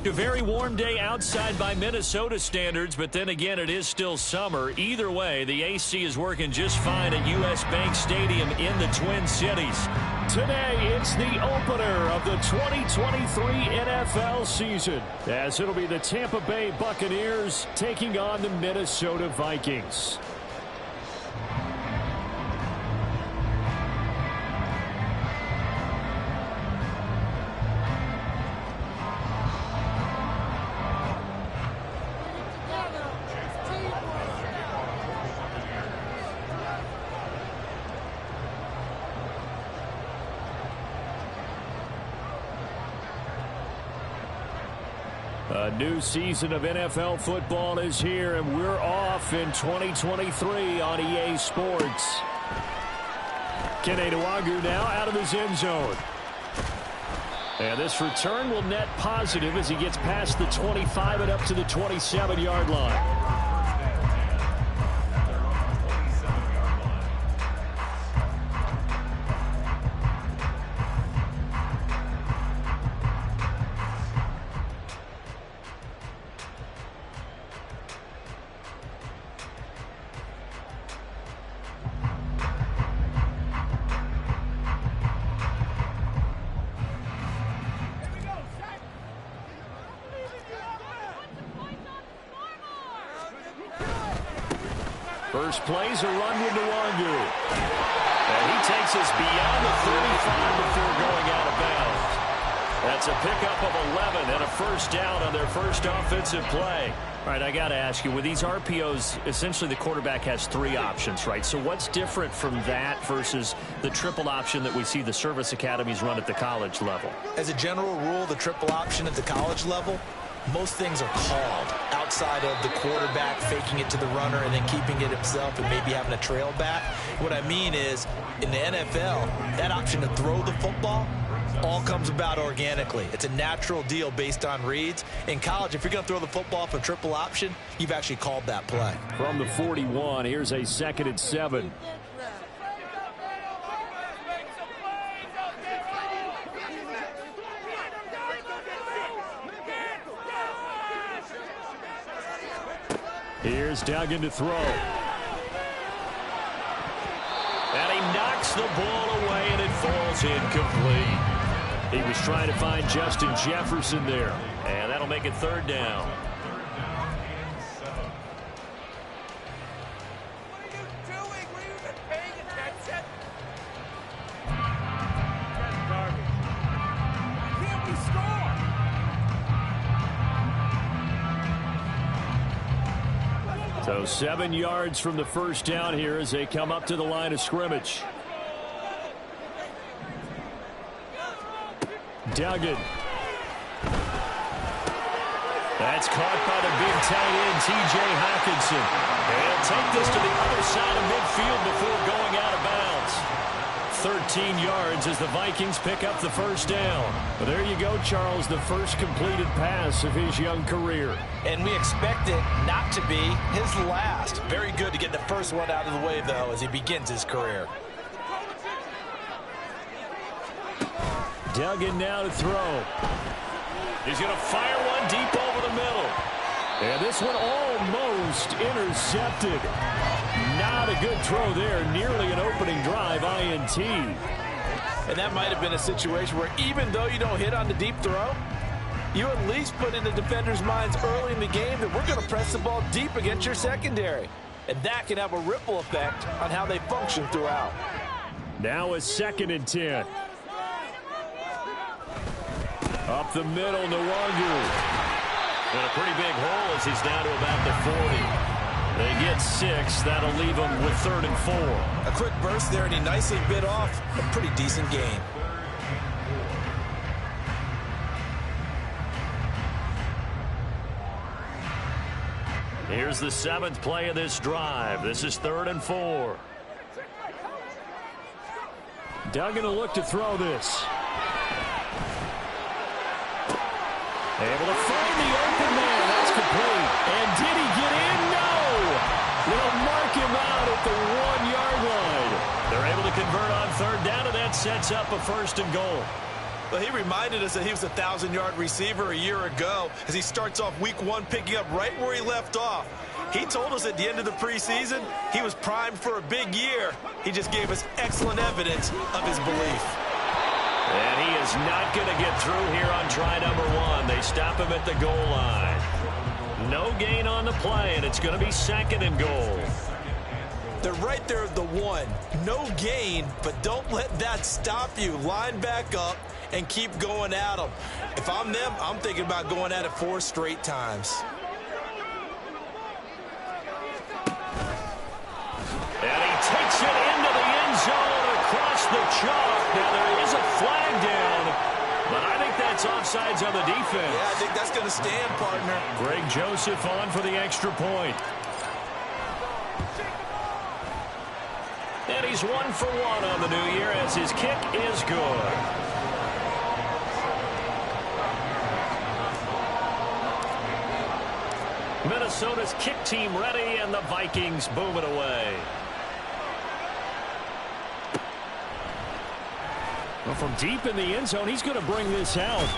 A very warm day outside by Minnesota standards, but then again, it is still summer. Either way, the AC is working just fine at U.S. Bank Stadium in the Twin Cities. Today, it's the opener of the 2023 NFL season, as it'll be the Tampa Bay Buccaneers taking on the Minnesota Vikings. A new season of NFL football is here, and we're off in 2023 on EA Sports. Kene Nwangwu now out of his end zone. And this return will net positive as he gets past the 25 and up to the 27-yard line. First play's a run with Nwangwu. And he takes us beyond the 35 before going out of bounds. That's a pickup of 11 and a first down on their first offensive play. All right, I got to ask you, with these RPOs, essentially the quarterback has three options, right? So what's different from that versus the triple option that we see the service academies run at the college level? As a general rule, the triple option at the college level, most things are called outside of the quarterback faking it to the runner and then keeping it himself and maybe having a trail back. What I mean is, in the NFL, that option to throw the football all comes about organically. It's a natural deal based on reads. In college, if you're going to throw the football for triple option, you've actually called that play. From the 41, here's a 2nd and 7. Here's Duggan to throw. And he knocks the ball away, and it falls incomplete. He was trying to find Justin Jefferson there. And that'll make it 3rd down. So 7 yards from the first down here as they come up to the line of scrimmage. Duggan. That's caught by the big tight end, T.J. Hockenson. And take this to the other side of midfield before going out of bounds. 13 yards as the Vikings pick up the first down. Well, there you go, Charles, the first completed pass of his young career. And we expect it not to be his last. Very good to get the first one out of the way, though, as he begins his career. Duggan now to throw. He's going to fire one deep over the middle. And this one almost intercepted. Not a good throw there. Nearly an opening drive INT. And that might have been a situation where even though you don't hit on the deep throw, you at least put in the defender's minds early in the game that we're going to press the ball deep against your secondary. And that can have a ripple effect on how they function throughout. Now a 2nd and 10. Up the middle, Nwangwu. And a pretty big hole as he's down to about the 40. They get 6. That'll leave them with 3rd and 4. A quick burst there, and he nicely bit off a pretty decent gain. Here's the 7th play of this drive. This is 3rd and 4. Duggan will look to throw this. Able to find the open man. That's complete. And did he get in? No! They'll mark him out at the 1-yard line. They're able to convert on 3rd down, and that sets up a 1st and goal. Well, he reminded us that he was a 1,000-yard receiver a year ago as he starts off week 1 picking up right where he left off. He told us at the end of the preseason he was primed for a big year. He just gave us excellent evidence of his belief. And he is not going to get through here on try number 1. They stop him at the goal line. No gain on the play, and it's going to be 2nd and goal. They're right there at the 1. No gain, but don't let that stop you. Line back up and keep going at them. If I'm them, I'm thinking about going at it 4 straight times. And he takes it into the end zone across the chalk. Now there is a flag down, but I think that's offsides on the defense. Yeah, I think that's going to stand, partner. Greg Joseph on for the extra point. And he's 1 for 1 on the new year as his kick is good. Minnesota's kick team ready, and the Vikings boom it away. Well, from deep in the end zone, he's going to bring this out.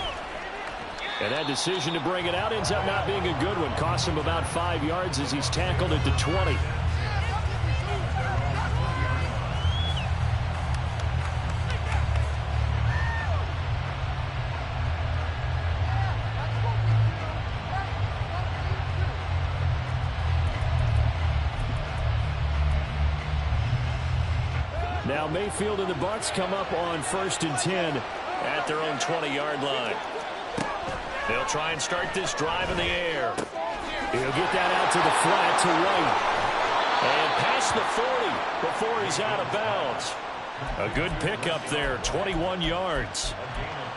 And that decision to bring it out ends up not being a good one. Costs him about 5 yards as he's tackled at the 20. Now Mayfield and the Bucs come up on 1st and 10 at their own 20-yard line. They'll try and start this drive in the air. He'll get that out to the flat to White. And past the 40 before he's out of bounds. A good pickup there, 21 yards.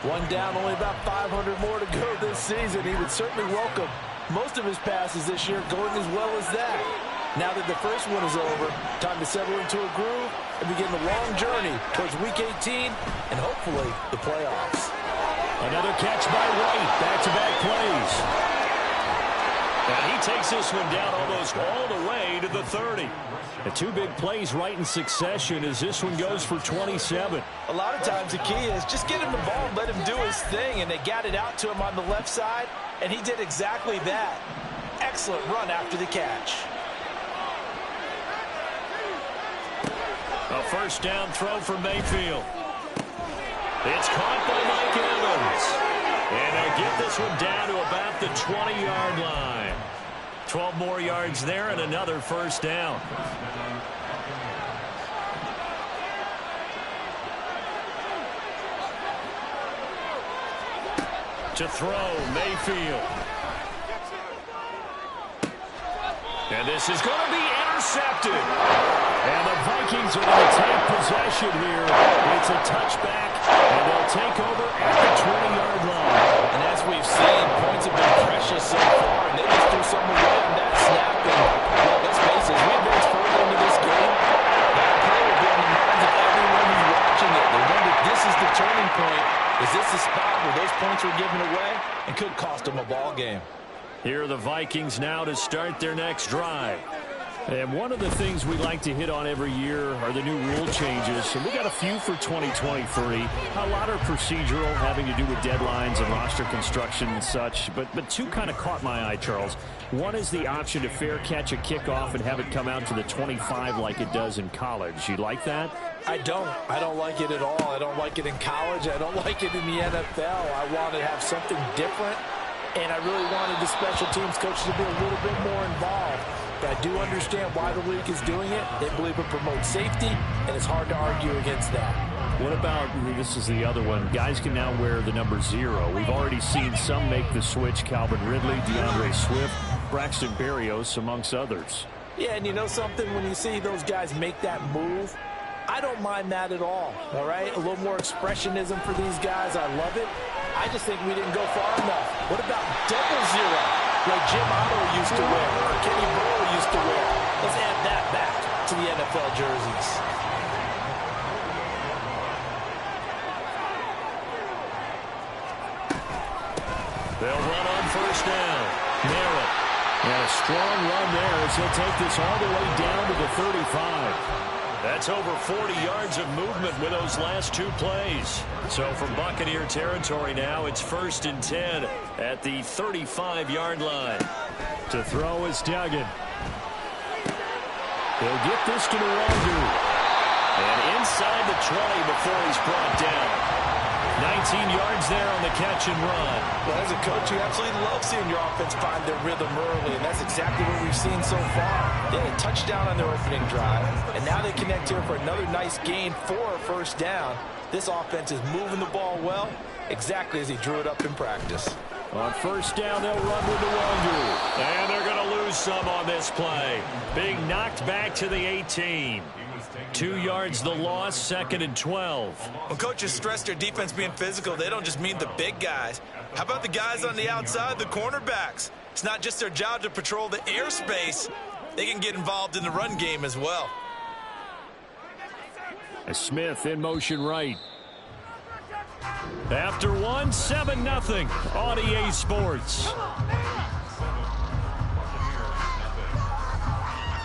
1 down, only about 500 more to go this season. He would certainly welcome most of his passes this year going as well as that. Now that the first one is over, time to settle into a groove and begin the long journey towards Week 18 and hopefully the playoffs. Another catch by White. Back-to-back plays. And he takes this one down almost all the way to the 30. The 2 big plays right in succession as this one goes for 27. A lot of times the key is just get him the ball and let him do his thing, and they got it out to him on the left side, and he did exactly that. Excellent run after the catch. A first down throw for Mayfield. It's caught by Mike Evans. And they'll get this one down to about the 20-yard line. 12 more yards there and another first down. To throw, Mayfield. And this is going to be intercepted. And the Vikings are going to take possession here. It's a touchback, and they'll take over at the 20-yard line. And as we've seen, points have been precious so far, and they just threw something away on that snap. And, well, let's face it, as we advance further into this game, that play will be on the minds of everyone who's watching it. They wonder, this is the turning point. Is this the spot where those points were given away and could cost them a ball game? Here are the Vikings now to start their next drive. And one of the things we like to hit on every year are the new rule changes. And we got a few for 2023. A lot are procedural, having to do with deadlines and roster construction and such. But 2 kind of caught my eye, Charles. One is the option to fair catch a kickoff and have it come out to the 25 like it does in college. You like that? I don't like it at all. I don't like it in college. I don't like it in the NFL. I want to have something different. And I really wanted the special teams coaches to be a little bit more involved. But I do understand why the league is doing it. They believe it promotes safety, and it's hard to argue against that. What about, this is the other one, guys can now wear the number 0. We've already seen some make the switch, Calvin Ridley, DeAndre Swift, Braxton Berrios, amongst others. Yeah, and you know something? When you see those guys make that move, I don't mind that at all right? A little more expressionism for these guys. I love it. I just think we didn't go far enough. What about double 0, like Jim Otto used to wear or Kenny Burrow used to wear? Let's add that back to the NFL jerseys. They'll run on first down. Merritt. And a strong run there as he'll take this all the way down to the 35. That's over 40 yards of movement with those last two plays. So from Buccaneer territory now, it's 1st and 10 at the 35-yard line. To throw is Duggan. He'll get this to Nwangu. And inside the 20 before he's brought down. 19 yards there on the catch and run. Well, as a coach, you absolutely love seeing your offense find their rhythm early, and that's exactly what we've seen so far. They had a touchdown on their opening drive, and now they connect here for another nice gain for a first down. This offense is moving the ball well, exactly as he drew it up in practice. On first down, they'll run with Nwangu. And they're going to lose some on this play. Being knocked back to the 18. 2 yards the loss, 2nd and 12. When coaches stress their defense being physical, they don't just mean the big guys. How about the guys on the outside, the cornerbacks? It's not just their job to patrol the airspace. They can get involved in the run game as well. Smith in motion right. After one, 7-0 on EA Sports.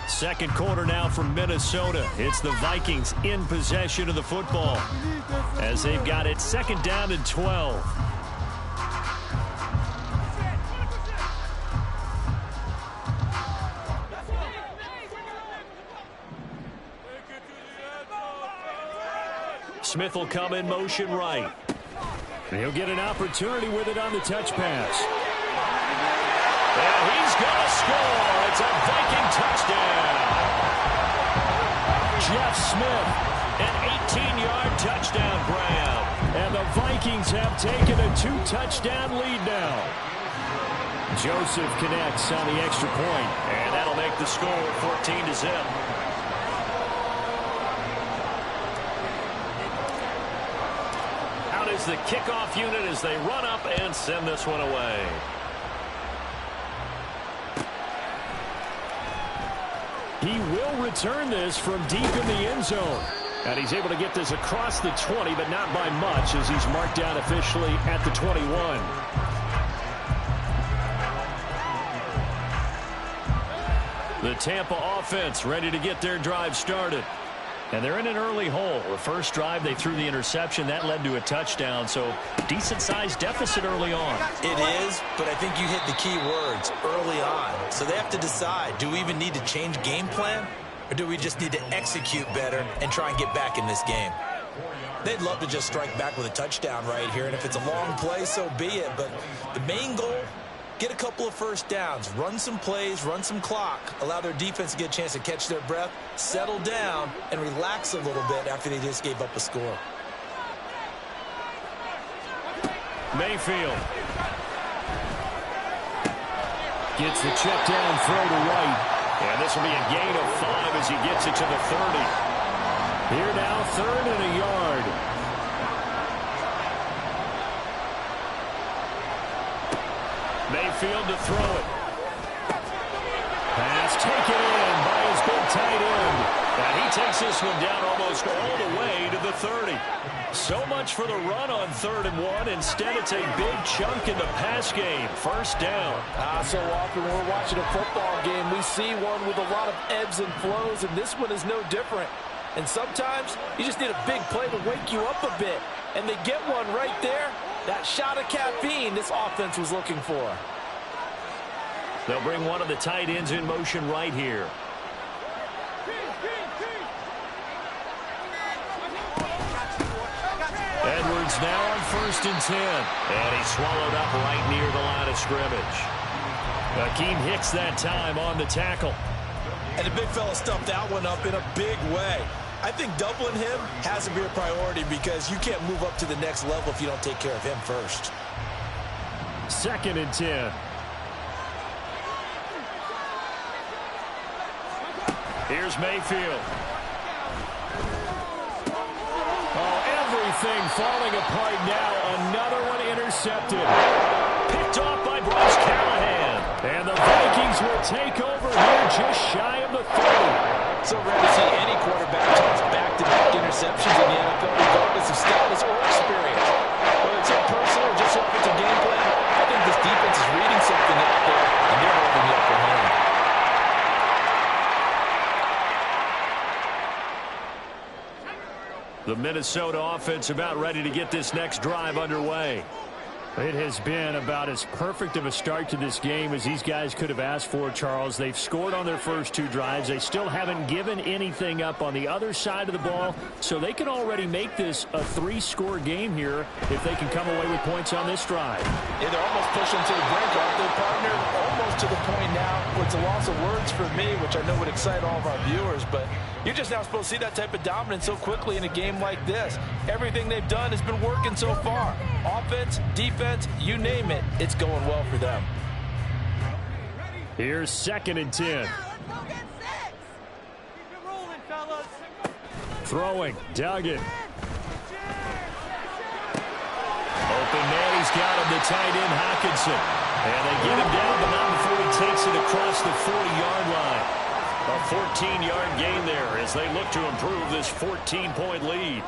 Second quarter now from Minnesota. It's the Vikings in possession of the football as they've got it 2nd down and 12. Smith will come in motion right. And he'll get an opportunity with it on the touch pass. And he's going to score. It's a Viking touchdown. Jeff Smith, an 18-yard touchdown grab. And the Vikings have taken a 2-touchdown lead now. Joseph connects on the extra point. And that'll make the score 14-0. Out is the kickoff unit as they run up and send this one away. He will return this from deep in the end zone. And he's able to get this across the 20, but not by much as he's marked down officially at the 21. The Tampa offense ready to get their drive started. And they're in an early hole. The first drive, they threw the interception. That led to a touchdown, so decent-sized deficit early on. It is, but I think you hit the key words, early on. So they have to decide, do we even need to change game plan? Or do we just need to execute better and try and get back in this game? They'd love to just strike back with a touchdown right here, and if it's a long play, so be it. But the main goal, get a couple of first downs, run some plays, run some clock, allow their defense to get a chance to catch their breath, settle down, and relax a little bit after they just gave up a score. Mayfield gets the check down throw to right. And this will be a gain of 5 as he gets it to the 30. Here now, 3rd and a yard. Mayfield to throw it. Pass taken in by his big tight end. And he takes this one down almost all the way to the 30. So much for the run on 3rd and 1. Instead, it's a big chunk in the pass game. First down. So often when we're watching a football game, we see one with a lot of ebbs and flows, and this one is no different. And sometimes you just need a big play to wake you up a bit. And they get one right there. That shot of caffeine this offense was looking for. They'll bring one of the tight ends in motion right here. Edwards now on 1st and 10. And he's swallowed up right near the line of scrimmage. Akeem Hicks that time on the tackle. And the big fella stuffed that one up in a big way. I think doubling him has to be a priority because you can't move up to the next level if you don't take care of him first. 2nd and 10. Here's Mayfield. Oh, everything falling apart now. Another one intercepted. Picked off by Bryce Callahan. And the Vikings will take over here just shy of the 30. So rare to see any quarterback toss back-to-back interceptions in the NFL, regardless of status or experience. Whether it's impersonal or just offensive game plan, I think this defense is reading something out there, and they're holding the upper hand. The Minnesota offense about ready to get this next drive underway. It has been about as perfect of a start to this game as these guys could have asked for, Charles. They've scored on their first 2 drives. They still haven't given anything up on the other side of the ball, so they can already make this a 3-score game here if they can come away with points on this drive. Yeah, they're almost pushing to the brink, aren't they, partner? Almost to the point now where it's a loss of words for me, which I know would excite all of our viewers, but you're just now supposed to see that type of dominance so quickly in a game like this. Everything they've done has been working so far. Offense, defense, you name it, it's going well for them. Here's 2nd and 10. Throwing, Duggan. Open man, he's got him, the tight end, Hockenson. And they get him down, but not before he takes it across the 40-yard line. A 14-yard gain there as they look to improve this 14-point lead.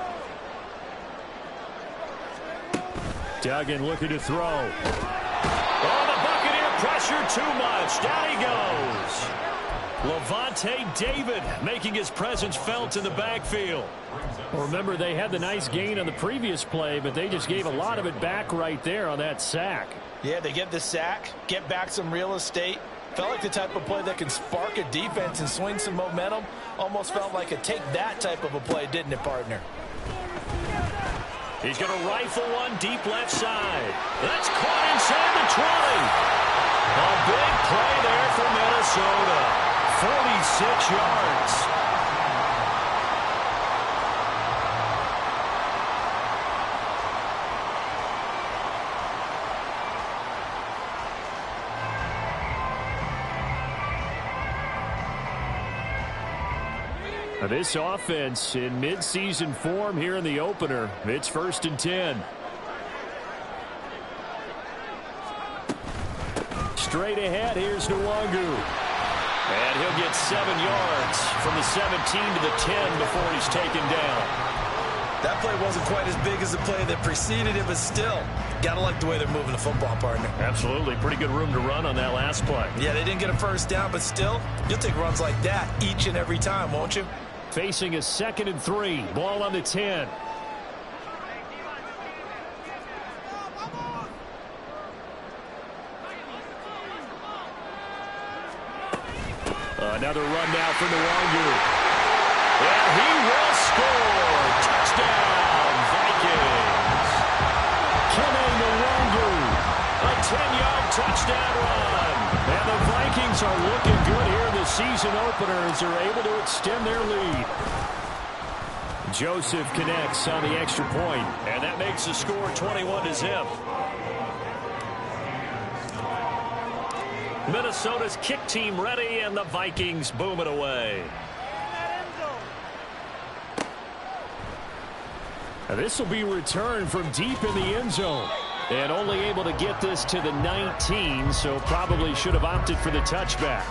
Duggan looking to throw. Oh, the Buccaneer pressure too much. Down he goes. Levante David making his presence felt in the backfield. Well, remember, they had the nice gain on the previous play, but they just gave a lot of it back right there on that sack. Yeah, they get the sack, get back some real estate. Felt like the type of play that can spark a defense and swing some momentum. Almost felt like a take-that type of a play, didn't it, partner? He's going to rifle one deep left side. That's caught inside the 20. A big play there for Minnesota. 46 yards. This offense in midseason form here in the opener. It's 1st and 10. Straight ahead, here's Nwangu. And he'll get 7 yards from the 17 to the 10 before he's taken down. That play wasn't quite as big as the play that preceded it, but still, gotta like the way they're moving the football, partner. Absolutely. Pretty good room to run on that last play. Yeah, they didn't get a first down, but still, you'll take runs like that each and every time, won't you? Facing a 2nd and 3. Ball on the 10. Another run now for Nwangu. And he will score. Touchdown, Vikings. Kene Nwangu. A 10-yard touchdown run. And the Vikings are looking good here in the season opener as they're able to extend their lead. Joseph connects on the extra point, and that makes the score 21-0. Minnesota's kick team ready, and the Vikings boom it away. This will be returned from deep in the end zone. And only able to get this to the 19, so probably should have opted for the touchback.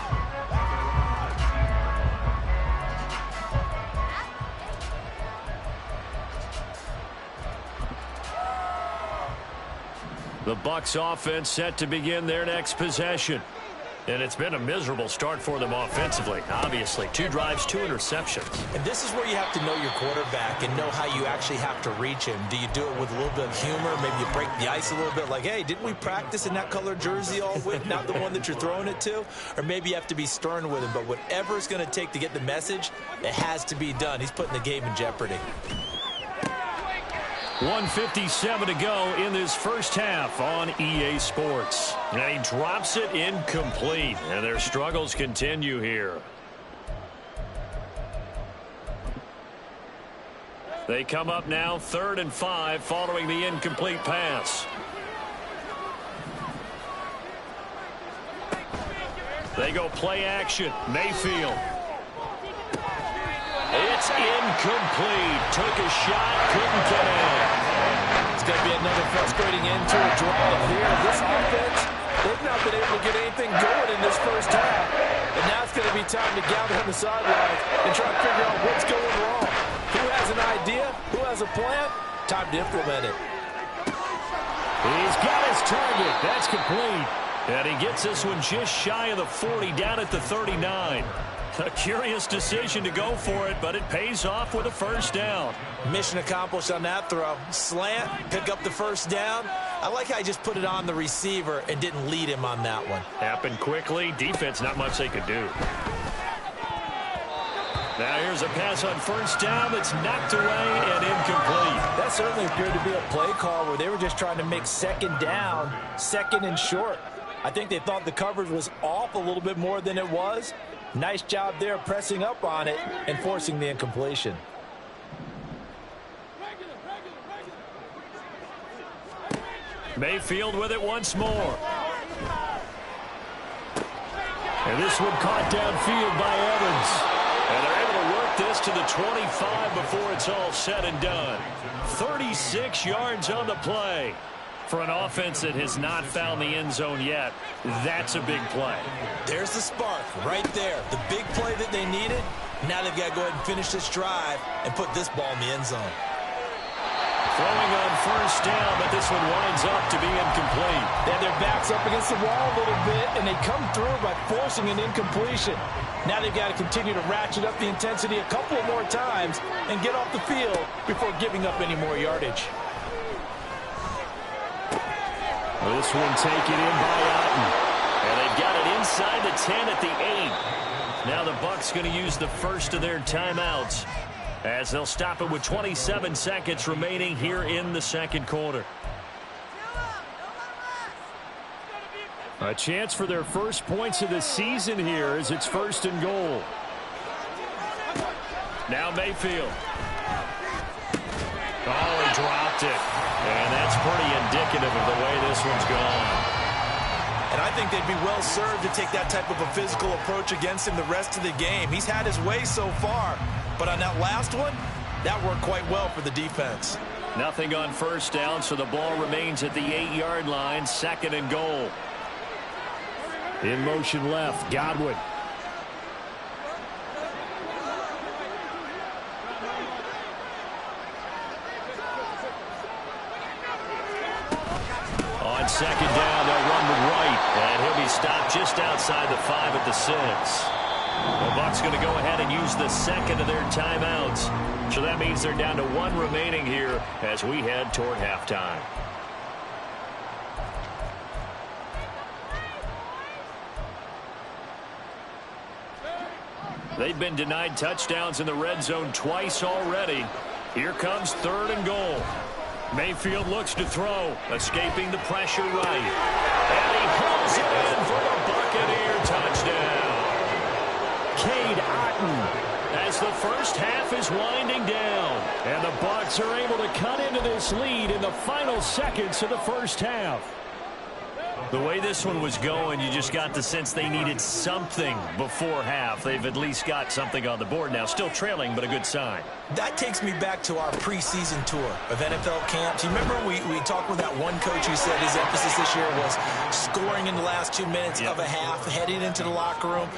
The Bucs offense set to begin their next possession. And it's been a miserable start for them offensively. Obviously, 2 drives, 2 interceptions. And this is where you have to know your quarterback and know how you actually have to reach him. Do you do it with a little bit of humor? Maybe you break the ice a little bit like, hey, didn't we practice in that colored jersey all week? Not the one that you're throwing it to? Or maybe you have to be stern with him. But whatever it's going to take to get the message, it has to be done. He's putting the game in jeopardy. 1:57 to go in this first half on EA Sports. And he drops it incomplete. And their struggles continue here. They come up now 3rd and 5 following the incomplete pass. They go play action. Mayfield. It's incomplete. Took a shot, couldn't get in. It's going to be another frustrating end to a drive here. This offense, they've not been able to get anything going in this first half. And now it's going to be time to gather on the sidelines and try to figure out what's going wrong. Who has an idea? Who has a plan? Time to implement it. He's got his target. That's complete. And he gets this one just shy of the 40, down at the 39. A curious decision to go for it, but it pays off with a first down. Mission accomplished on that throw. Slant, pick up the first down. I like how he just put it on the receiver and didn't lead him on that one. Happened quickly. Defense, not much they could do. Now here's a pass on first down that's knocked away and incomplete. That certainly appeared to be a play call where they were just trying to make second down, second and short. I think they thought the coverage was off a little bit more than it was. Nice job there pressing up on it and forcing the incompletion. Mayfield with it once more. And this one caught downfield by Evans. And they're able to work this to the 25 before it's all said and done. 36 yards on the play. For an offense that has not found the end zone yet, that's a big play. There's the spark right there. The big play that they needed. Now they've got to go ahead and finish this drive and put this ball in the end zone. Throwing on first down, but this one winds up to be incomplete. They had their backs up against the wall a little bit, and they come through by forcing an incompletion. Now they've got to continue to ratchet up the intensity a couple more times and get off the field before giving up any more yardage. This one taken in by Otten. And they've got it inside the 10 at the 8. Now the Bucs going to use the first of their timeouts as they'll stop it with 27 seconds remaining here in the second quarter. A chance for their first points of the season here as it's first and goal. Now Mayfield. Oh, he dropped it. And that's pretty indicative of the way this one's gone. And I think they'd be well served to take that type of a physical approach against him the rest of the game. He's had his way so far. But on that last one, that worked quite well for the defense. Nothing on first down, so the ball remains at the 8-yard line, second and goal. In motion left, Godwin. On second down, they'll run to right, and he'll be stopped just outside the 5 at the 6. The Bucs going to go ahead and use the second of their timeouts. So that means they're down to 1 remaining here as we head toward halftime. They've been denied touchdowns in the red zone twice already. Here comes third and goal. Mayfield looks to throw, escaping the pressure right. And he hooks it in for the Buccaneer touchdown. Cade Otten as the first half is winding down. And the Bucs are able to cut into this lead in the final seconds of the first half. The way this one was going, you just got the sense they needed something before half. They've at least got something on the board now. Still trailing, but a good sign. That takes me back to our preseason tour of NFL camps. You remember we talked with that one coach who said his emphasis this year was scoring in the last 2 minutes of a half, heading into the locker room.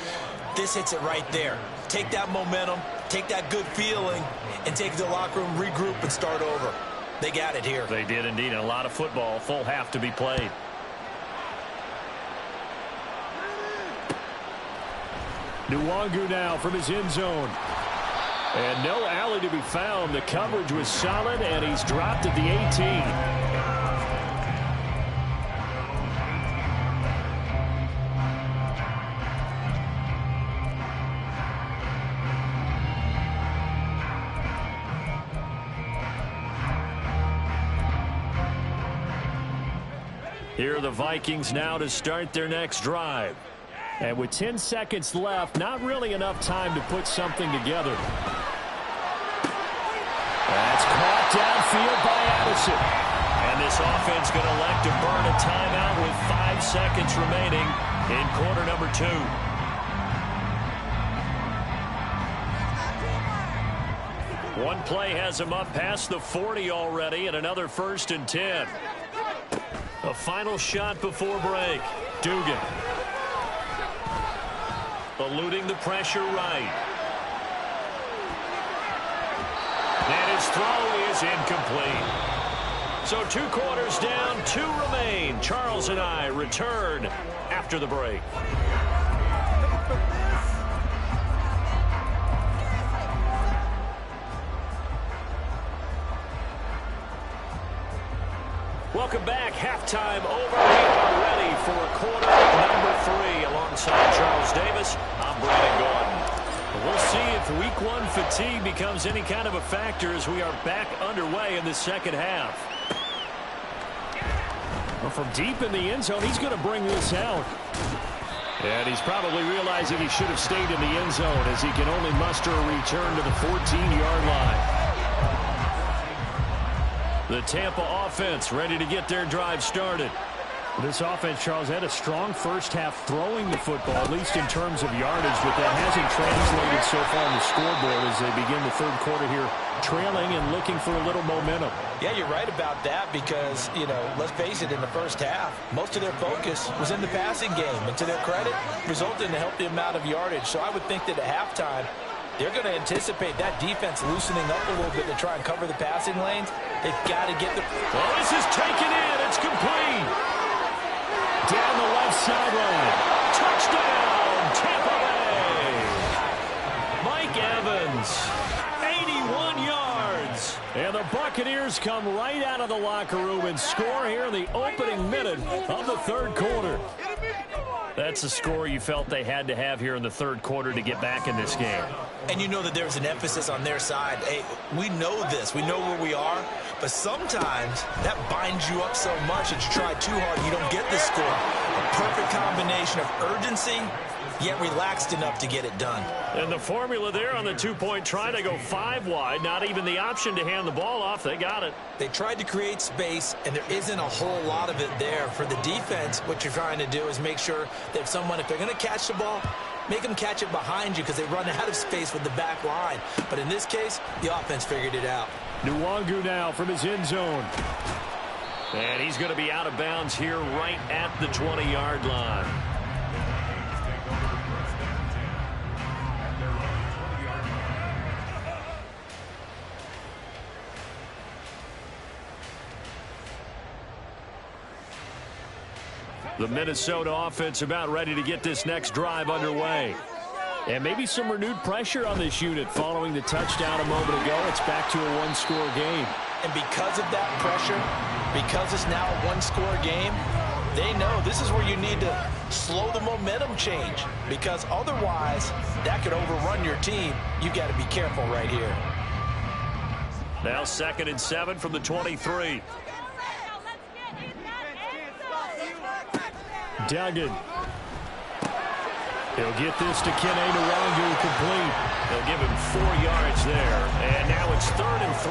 This hits it right there. Take that momentum, take that good feeling, and take it to the locker room, regroup, and start over. They got it here. They did indeed. A lot of football, full half to be played. Nwangu now from his end zone. And no alley to be found. The coverage was solid, and he's dropped at the 18. Here are the Vikings now to start their next drive. And with 10 seconds left, not really enough time to put something together. That's caught downfield by Addison. And this offense going to elect to burn a timeout with 5 seconds remaining in quarter number 2. One play has him up past the 40 already, and another 1st and 10. A final shot before break. Duggan. Eluding the pressure right. And his throw is incomplete. So 2 quarters down, 2 remain. Charles and I return after the break. Welcome back. Halftime over. We are ready for quarter number 3. Alongside Charles Davis, I'm Brandon Gordon. We'll see if week 1 fatigue becomes any kind of a factor as we are back underway in the second half. Well, from deep in the end zone, he's going to bring this out. And he's probably realizing he should have stayed in the end zone as he can only muster a return to the 14-yard line. The Tampa offense ready to get their drive started. This offense, Charles, had a strong first half throwing the football, at least in terms of yardage, but that hasn't translated so far on the scoreboard as they begin the third quarter here, trailing and looking for a little momentum. Yeah, you're right about that because, you know, let's face it, in the first half, most of their focus was in the passing game. And to their credit, resulted in a healthy amount of yardage. So I would think that at halftime, they're going to anticipate that defense loosening up a little bit to try and cover the passing lanes. They've got to get the... Well, this is taken in. It's complete. Down the left sideline. Touchdown, Tampa Bay. Mike Evans, 81 yards. And the Buccaneers come right out of the locker room and score here in the opening minute of the third quarter. That's the score you felt they had to have here in the third quarter to get back in this game. And you know that there's an emphasis on their side. Hey, we know this. We know where we are. But sometimes that binds you up so much that you try too hard, you don't get the score. A perfect combination of urgency, yet relaxed enough to get it done. And the formula there on the two-point try to go 5 wide. Not even the option to hand the ball off. They got it. They tried to create space, and there isn't a whole lot of it there. For the defense, what you're trying to do is make sure that if they're going to catch the ball, make them catch it behind you because they run out of space with the back line. But in this case, the offense figured it out. Nwangu now from his end zone. And he's going to be out of bounds here right at the 20-yard line. The Minnesota offense about ready to get this next drive underway. And maybe some renewed pressure on this unit following the touchdown a moment ago. It's back to a one-score game. And because of that pressure, because it's now a one-score game, they know this is where you need to slow the momentum change. Because otherwise, that could overrun your team. You've got to be careful right here. Now 2nd and 7 from the 23. Duggan. He'll get this to Kene Nwangu complete. They'll give him 4 yards there. And now it's 3rd and 3.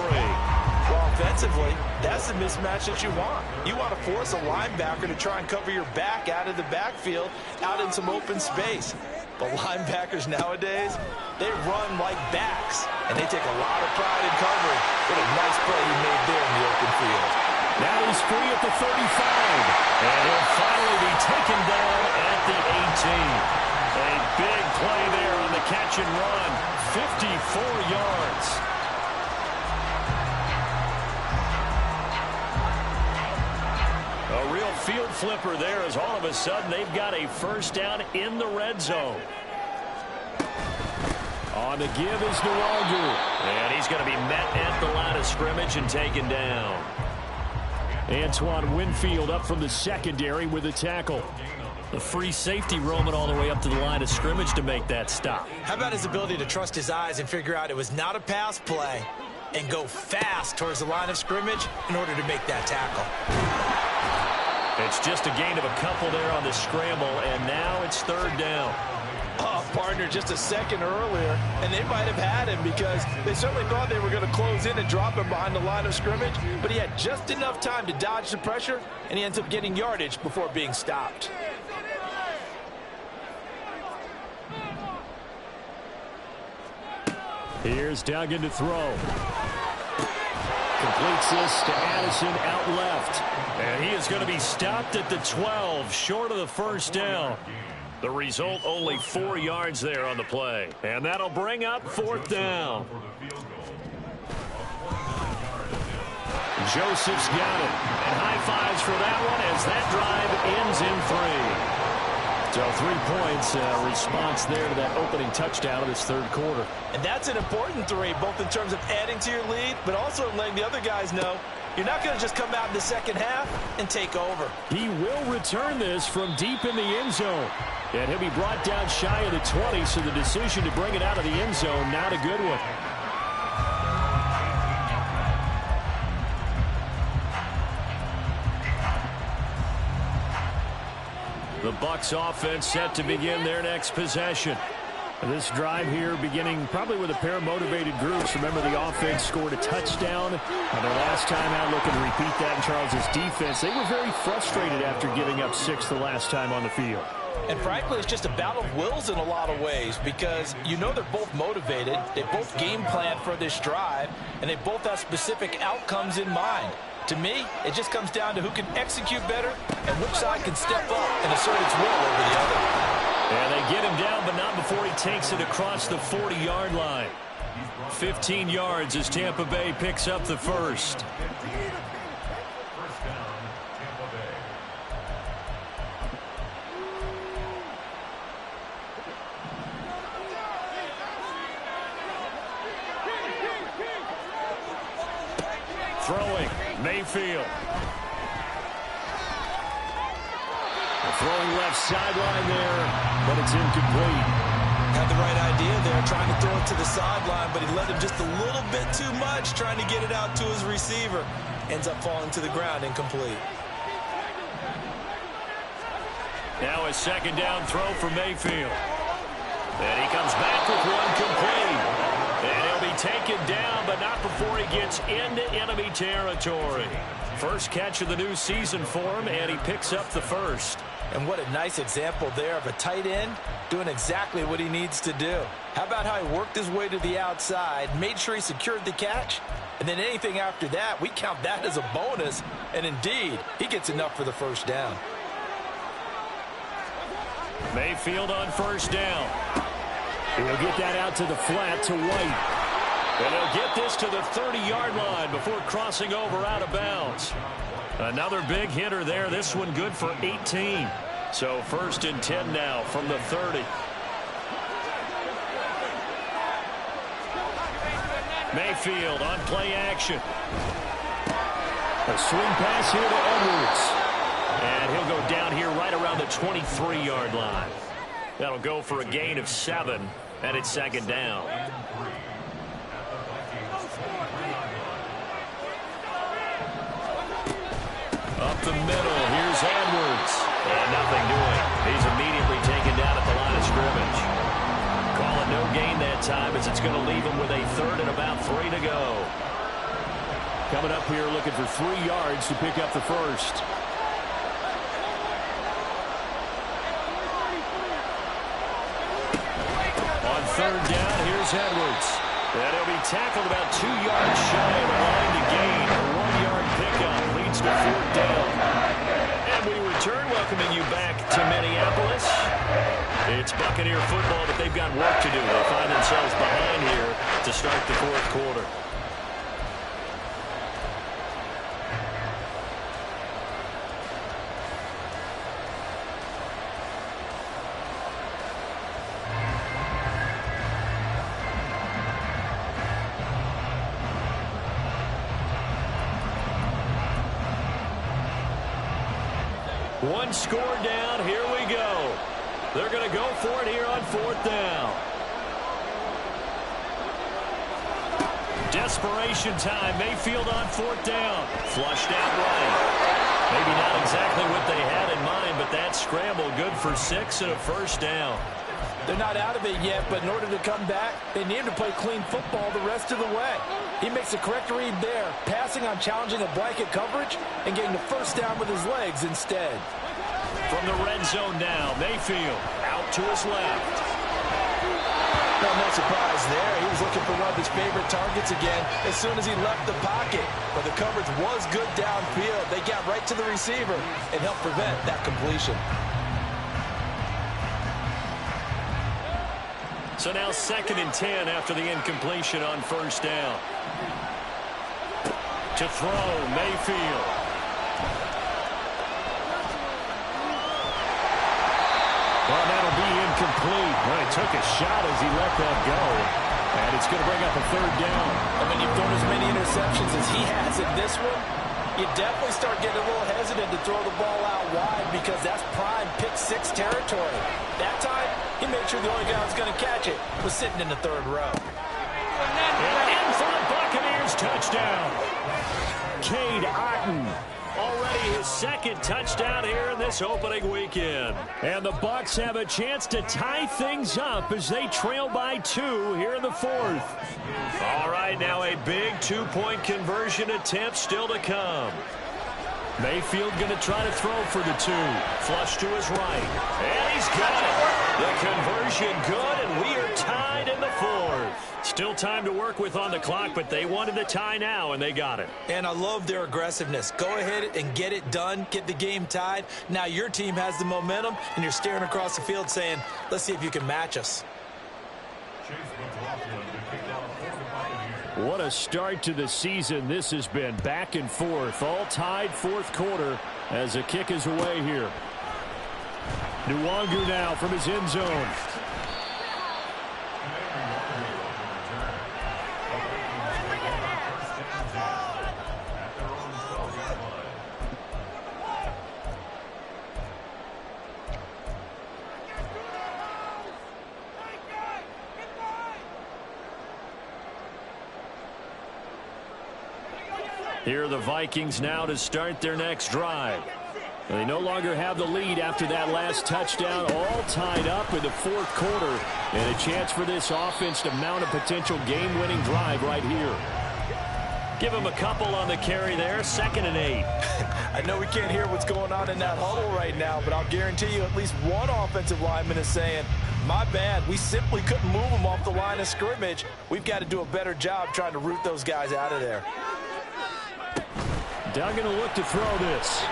Well, offensively, that's the mismatch that you want. You want to force a linebacker to try and cover your back out of the backfield, out in some open space. But linebackers nowadays, they run like backs, and they take a lot of pride in covering. What a nice play he made there in the open field. Now he's free at the 35. And he'll finally be taken down at the 18. A big play there on the catch and run. 54 yards. A real field flipper there as all of a sudden they've got a first down in the red zone. On the give is Nwangu. And he's going to be met at the line of scrimmage and taken down. Antoine Winfield up from the secondary with a tackle. The free safety roaming all the way up to the line of scrimmage to make that stop. How about his ability to trust his eyes and figure out it was not a pass play and go fast towards the line of scrimmage in order to make that tackle. It's just a gain of a couple there on the scramble, and now it's 3rd down. Oh, partner, just a second earlier, and they might have had him because they certainly thought they were going to close in and drop him behind the line of scrimmage, but he had just enough time to dodge the pressure, and he ends up getting yardage before being stopped. Here's Duggan to throw. Completes this to Addison out left. And he is going to be stopped at the 12, short of the first down. The result, only 4 yards there on the play. And that'll bring up 4th down. Joseph's got it. And high fives for that one as that drive ends in 3. So 3 points, response there to that opening touchdown of this third quarter. And that's an important 3, both in terms of adding to your lead, but also letting the other guys know You're not going to just come out in the second half and take over. He will return this from deep in the end zone. And he'll be brought down shy of the 20, so the decision to bring it out of the end zone, not a good one. The Bucs offense set to begin their next possession. This drive here beginning probably with a pair of motivated groups. Remember, the offense scored a touchdown on their last time out. Looking to repeat that in Charles's defense. They were very frustrated after giving up 6 the last time on the field. And frankly, it's just a battle of wills in a lot of ways, because you know they're both motivated. They both game plan for this drive, and they both have specific outcomes in mind. To me, it just comes down to who can execute better and which side can step up and assert its will over the other. And they get him down, but not before he takes it across the 40-yard line. 15 yards as Tampa Bay picks up the first. Throwing, Mayfield. Throwing left sideline there, but it's incomplete. Had the right idea there, trying to throw it to the sideline, but he let him just a little bit too much, trying to get it out to his receiver. Ends up falling to the ground, incomplete. Now a second down throw for Mayfield. And he comes back with one complete. And he'll be taken down, but not before he gets into enemy territory. First catch of the new season for him, and he picks up the first. And what a nice example there of a tight end doing exactly what he needs to do. How about how he worked his way to the outside, made sure he secured the catch, and then anything after that, we count that as a bonus. And indeed, he gets enough for the first down. Mayfield on first down. He'll get that out to the flat to White. And he'll get this to the 30-yard line before crossing over out of bounds. Another big hitter there. This one good for 18. So first and 10 now from the 30. Mayfield on play action. A swing pass here to Edwards. And he'll go down here right around the 23-yard line. That'll go for a gain of 7, and it's second down. Up the middle, here's Edwards. And nothing doing. He's immediately taken down at the line of scrimmage. Call it no gain that time, as it's going to leave him with a third and about 3 to go. Coming up here looking for 3 yards to pick up the first. On third down, here's Edwards. And he'll be tackled about 2 yards shy of the line to gain. A 1-yard pickup leads to fourth down. And we return, welcoming you back to Minneapolis. It's Buccaneer football, but they've got work to do. They find themselves behind here to start the fourth quarter. One score down. Here we go. They're going to go for it here on fourth down. Desperation time. Mayfield on fourth down. Flushed out right. Maybe not exactly what they had in mind, but that scramble good for 6 and a first down. They're not out of it yet, but in order to come back, they need to play clean football the rest of the way. He makes a correct read there, passing on challenging a blanket coverage and getting the first down with his legs instead. From the red zone now, Mayfield out to his left. No surprise there. He was looking for one of his favorite targets again as soon as he left the pocket. But the coverage was good downfield. They got right to the receiver and helped prevent that completion. So now second and 10 after the incompletion on first down. To throw, Mayfield. Well, that'll be incomplete. Well, he took a shot as he let that go. And it's going to bring up a third down. And when you've thrown as many interceptions as he has in this one, you definitely start getting a little hesitant to throw the ball out wide because that's prime pick-6 territory. That time, he made sure the only guy who was going to catch it was sitting in the third row. And in for the Buccaneers, touchdown. Cade Otton. Already his second touchdown here in this opening weekend. And the Bucs have a chance to tie things up as they trail by 2 here in the fourth. All right, now a big two-point conversion attempt still to come. Mayfield going to try to throw for the 2. Flush to his right. And he's got it. The conversion good, and we are tied in the fourth. Still time to work with on the clock, but they wanted the tie now, and they got it. And I love their aggressiveness. Go ahead and get it done. Get the game tied. Now your team has the momentum, and you're staring across the field saying, let's see if you can match us. What a start to the season this has been. Back and forth, all tied fourth quarter as the kick is away here. Nwangu now from his end zone. Here are the Vikings now to start their next drive. They no longer have the lead after that last touchdown, all tied up in the fourth quarter, and a chance for this offense to mount a potential game-winning drive right here. Give him a couple on the carry there, 2nd and 8. I know we can't hear what's going on in that huddle right now, but I'll guarantee you at least one offensive lineman is saying, my bad, we simply couldn't move them off the line of scrimmage. We've got to do a better job trying to root those guys out of there. Duggan will look to throw this.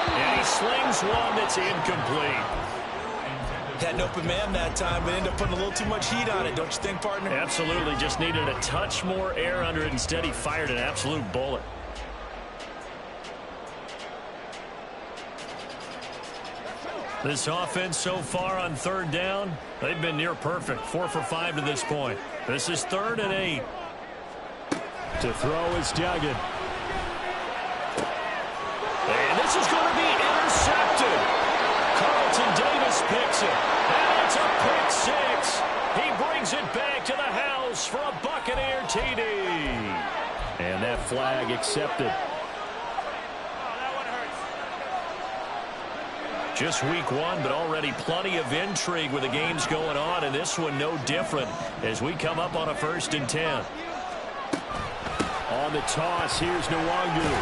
And he slings one that's incomplete. Had an open man that time, but ended up putting a little too much heat on it, don't you think, partner? Absolutely. Just needed a touch more air under it. Instead, he fired an absolute bullet. This offense so far on 3rd down, they've been near perfect. 4 for 5 to this point. This is 3rd and 8. To throw is Duggan. And this is going to be intercepted. Carlton Davis picks it. And it's a pick 6. He brings it back to the house for a Buccaneer TD. And that flag accepted. Just week 1, but already plenty of intrigue with the games going on, and this one no different as we come up on a 1st and 10. On the toss, here's Nwangu.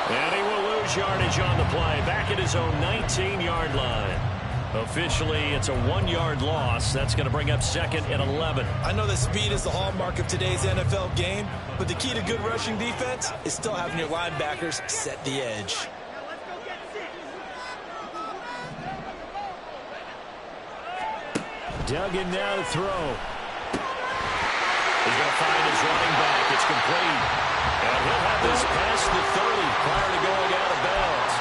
And he will lose yardage on the play. Back at his own 19-yard line. Officially, it's a 1-yard loss. That's going to bring up 2nd and 11. I know that speed is the hallmark of today's NFL game, but the key to good rushing defense is still having your linebackers set the edge. Duggan now to throw. He's going to find his running back. It's complete. And he'll have this past the 30 prior to going out of bounds.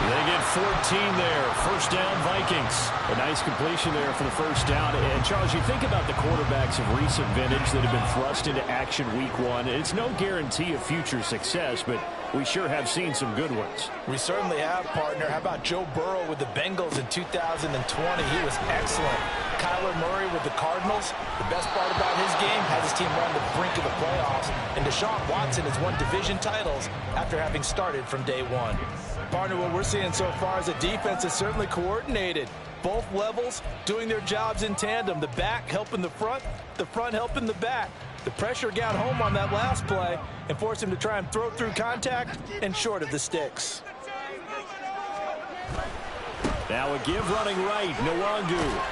They get 14 there. 1st down, Vikings. A nice completion there for the 1st down. And, Charles, you think about the quarterbacks of recent vintage that have been thrust into action week 1. It's no guarantee of future success, but we sure have seen some good ones. We certainly have, partner. How about Joe Burrow with the Bengals in 2020? He was excellent. Kyler Murray with the Cardinals. The best part about his game has his team on the brink of the playoffs. And Deshaun Watson has won division titles after having started from day 1. Partner, what we're seeing so far is a defense that's certainly coordinated. Both levels doing their jobs in tandem. The back helping the front helping the back. The pressure got home on that last play and forced him to try and throw through contact and short of the sticks. Now a give running right, Nwangu.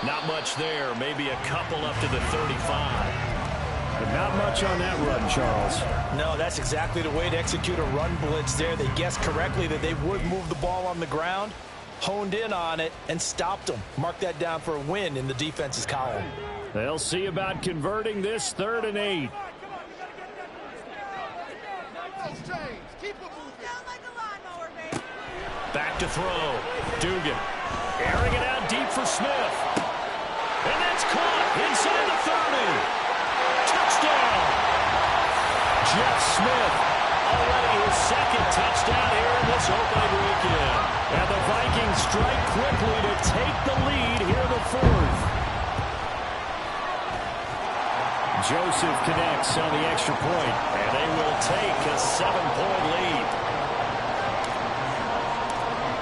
Not much there, maybe a couple up to the 35. But not much on that run, Charles. No, that's exactly the way to execute a run blitz there. They guessed correctly that they would move the ball on the ground, honed in on it, and stopped them. Mark that down for a win in the defense's column. They'll see about converting this 3rd and 8. Back to throw. Duggan. Airing it out deep for Smith. And that's caught inside the 30. Touchdown. Jeff Smith. Already his second touchdown here in this opening weekend. And the Vikings strike quickly to take the lead here in the fourth. Joseph connects on the extra point. And they will take a 7-point lead.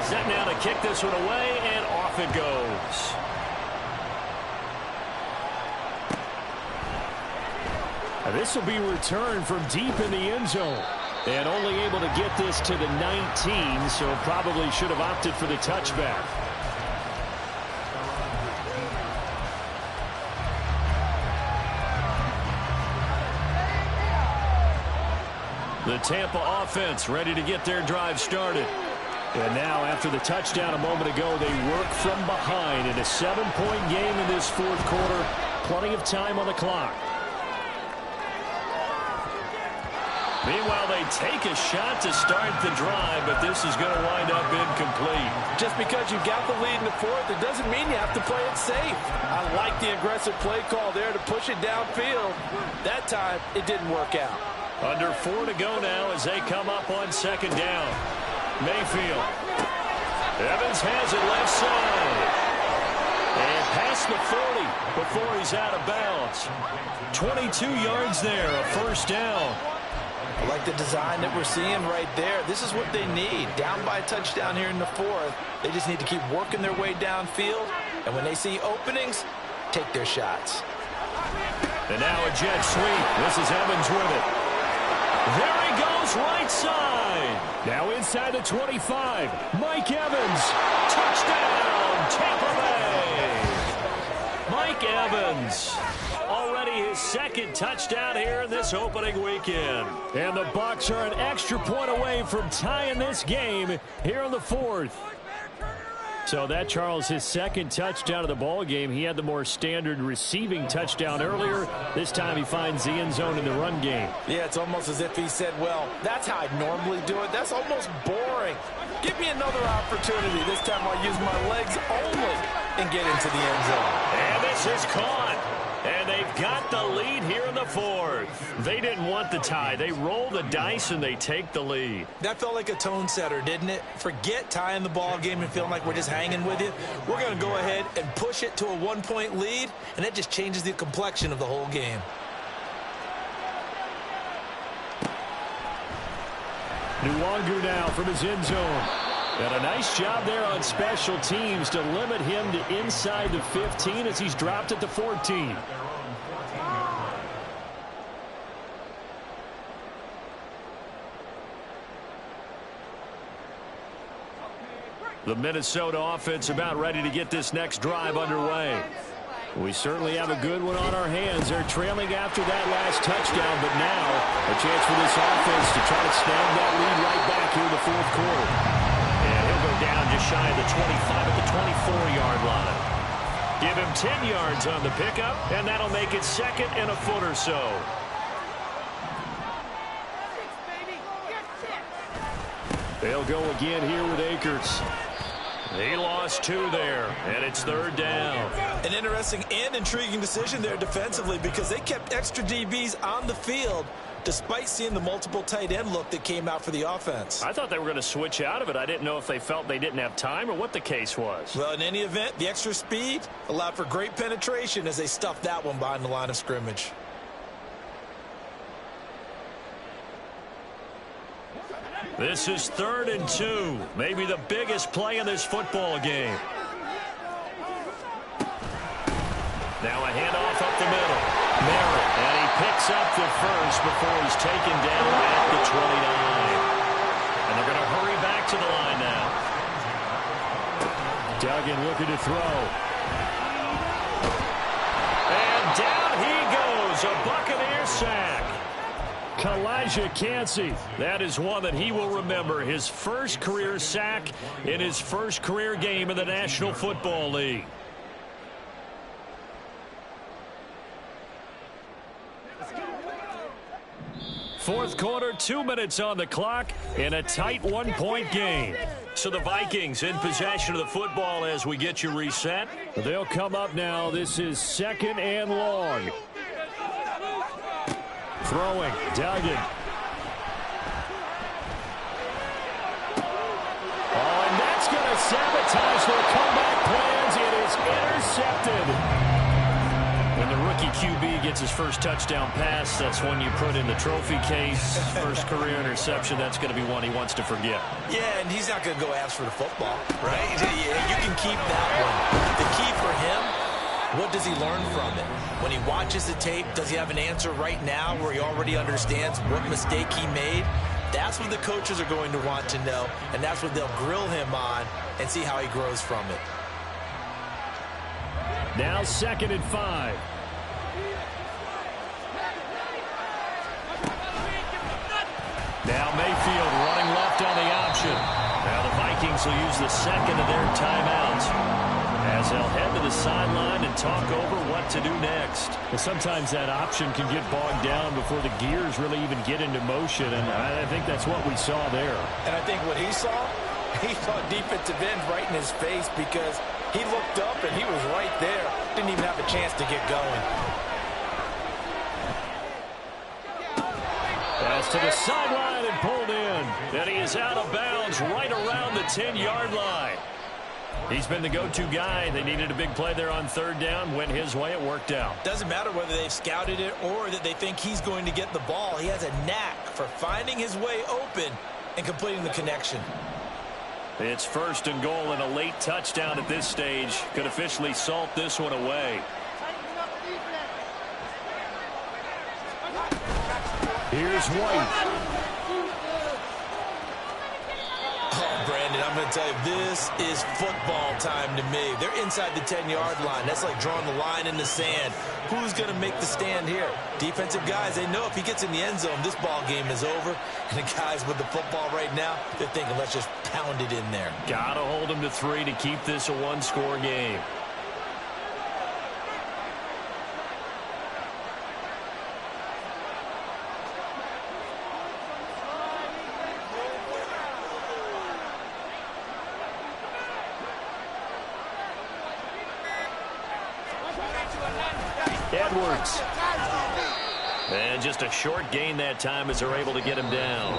Set now to kick this one away, and off it goes. This will be returned from deep in the end zone. And only able to get this to the 19, so probably should have opted for the touchback. The Tampa offense ready to get their drive started. And now, after the touchdown a moment ago, they work from behind in a 7-point game in this fourth quarter. Plenty of time on the clock. Meanwhile, they take a shot to start the drive, but this is going to wind up incomplete. Just because you've got the lead in the fourth, it doesn't mean you have to play it safe. I like the aggressive play call there to push it downfield. That time, it didn't work out. Under 4 to go now as they come up on second down. Mayfield. Evans has it left side. And past the 40 before he's out of bounds. 22 yards there, a first down. I like the design that we're seeing right there. This is what they need. Down by a touchdown here in the fourth. They just need to keep working their way downfield. And when they see openings, take their shots. And now a jet sweep. This is Evans with it. There he goes, right side. Now inside the 25. Mike Evans. Touchdown, Tampa Bay. Mike Evans. Already his second touchdown here in this opening weekend. And the Bucs are an extra point away from tying this game here in the fourth. So that, Charles, his second touchdown of the ball game. He had the more standard receiving touchdown earlier. This time he finds the end zone in the run game. Yeah, it's almost as if he said, well, that's how I normally do it. That's almost boring. Give me another opportunity. This time I'll use my legs only and get into the end zone. And this is caught. And they've got the lead here in the fourth. They didn't want the tie. They roll the dice and they take the lead. That felt like a tone setter, didn't it? Forget tying the ball game and feeling like we're just hanging with you. We're going to go ahead and push it to a 1-point lead, and that just changes the complexion of the whole game. Nwangu now from his end zone. And a nice job there on special teams to limit him to inside the 15 as he's dropped at the 14. The Minnesota offense about ready to get this next drive underway. We certainly have a good one on our hands. They're trailing after that last touchdown, but now a chance for this offense to try to snag that lead right back here in the fourth quarter. And he'll go down just shy of the 25 at the 24-yard line. Give him 10 yards on the pickup, and that'll make it second and a foot or so. They'll go again here with Akers. He lost 2 there, and it's third down. An interesting and intriguing decision there defensively because they kept extra DBs on the field despite seeing the multiple tight end look that came out for the offense. I thought they were going to switch out of it. I didn't know if they felt they didn't have time or what the case was. Well, in any event, the extra speed allowed for great penetration as they stuffed that one behind the line of scrimmage. This is 3rd and 2. Maybe the biggest play in this football game. Now a handoff up the middle. Merritt, and he picks up the first before he's taken down at the 29. And they're going to hurry back to the line now. Duggan looking to throw. And down he goes. A Buccaneer sack. Kalijah Kancey. That is one that he will remember. His first career sack in his first career game in the National Football League. Fourth quarter, 2 minutes on the clock in a tight 1-point game. So the Vikings in possession of the football as we get you reset. They'll come up now. This is 2nd and long. Throwing, Duggan. ties for comeback plans. It is intercepted. When the rookie QB gets his first touchdown pass, that's one you put in the trophy case. First career interception, that's going to be one he wants to forget. Yeah, and he's not going to go ask for the football, right? You can keep that one. The key for him, what does he learn from it? When he watches the tape, does he have an answer right now where he already understands what mistake he made? That's what the coaches are going to want to know, and that's what they'll grill him on and see how he grows from it. Now 2nd and 5. Now Mayfield running left on the option. Now the Vikings will use the second of their timeouts as they'll head to the sideline and talk over what to do next. Well, sometimes that option can get bogged down before the gears really even get into motion, and I think that's what we saw there. And I think what he saw defensive end right in his face because he looked up and he was right there. Didn't even have a chance to get going. Pass to the sideline and pulled in. And he is out of bounds right around the 10-yard line. He's been the go-to guy. They needed a big play there on 3rd down. Went his way. It worked out. Doesn't matter whether they've scouted it or that they think he's going to get the ball. He has a knack for finding his way open and completing the connection. It's 1st and goal and a late touchdown at this stage. Could officially salt this one away. Here's White. Oh, Brandon, I'm going to tell you, this is football time to me. They're inside the 10-yard line. That's like drawing the line in the sand. Who's going to make the stand here? Defensive guys, they know if he gets in the end zone, this ball game is over. And the guys with the football right now, they're thinking, let's just pound it in there. Got to hold him to 3 to keep this a one-score game. Edwards. And just a short gain that time as they're able to get him down.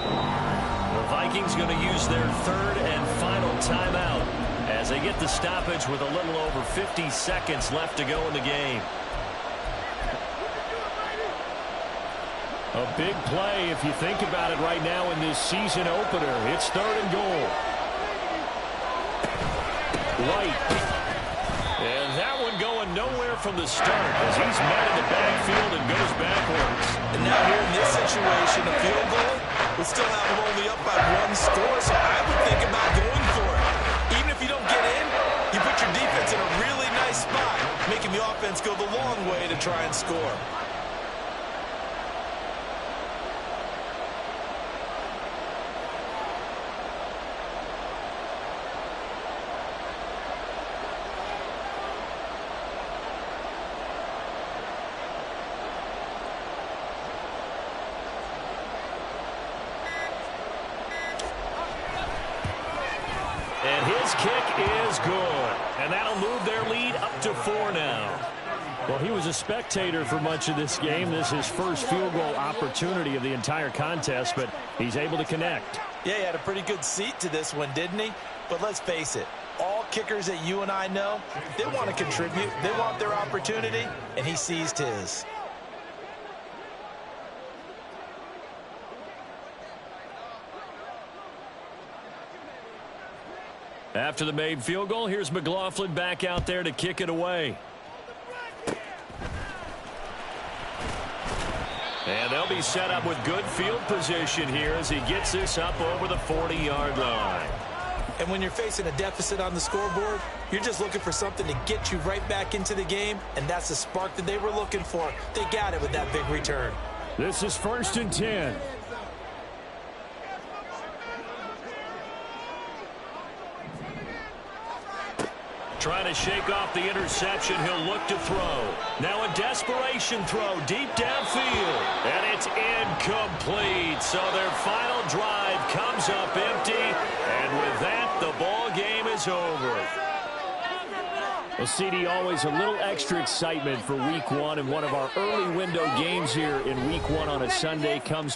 The Vikings going to use their 3rd and final timeout as they get the stoppage with a little over 50 seconds left to go in the game. A big play if you think about it right now in this season opener. It's 3rd and goal. White. And that one going nowhere from the start as he's met in the backfield and goes backwards. And now here in this situation, a field goal will still have them only up by 1 score, so I would think about going for it. Even if you don't get in, you put your defense in a really nice spot, making the offense go the long way to try and score. And his kick is good. And that'll move their lead up to 4 now. Well, he was a spectator for much of this game. This is his first field goal opportunity of the entire contest, but he's able to connect. Yeah, he had a pretty good seat to this one, didn't he? But let's face it, all kickers that you and I know, they want to contribute. They want their opportunity, and he seized his. After the made field goal, here's McLaughlin back out there to kick it away. And they'll be set up with good field position here as he gets this up over the 40-yard line. And when you're facing a deficit on the scoreboard, you're just looking for something to get you right back into the game, and that's the spark that they were looking for. They got it with that big return. This is 1st and 10. Trying to shake off the interception. He'll look to throw. Now a desperation throw deep downfield. And it's incomplete. So their final drive comes up empty. And with that, the ball game is over. Well, CD, always a little extra excitement for Week 1. And one of our early window games here in Week 1 on a Sunday comes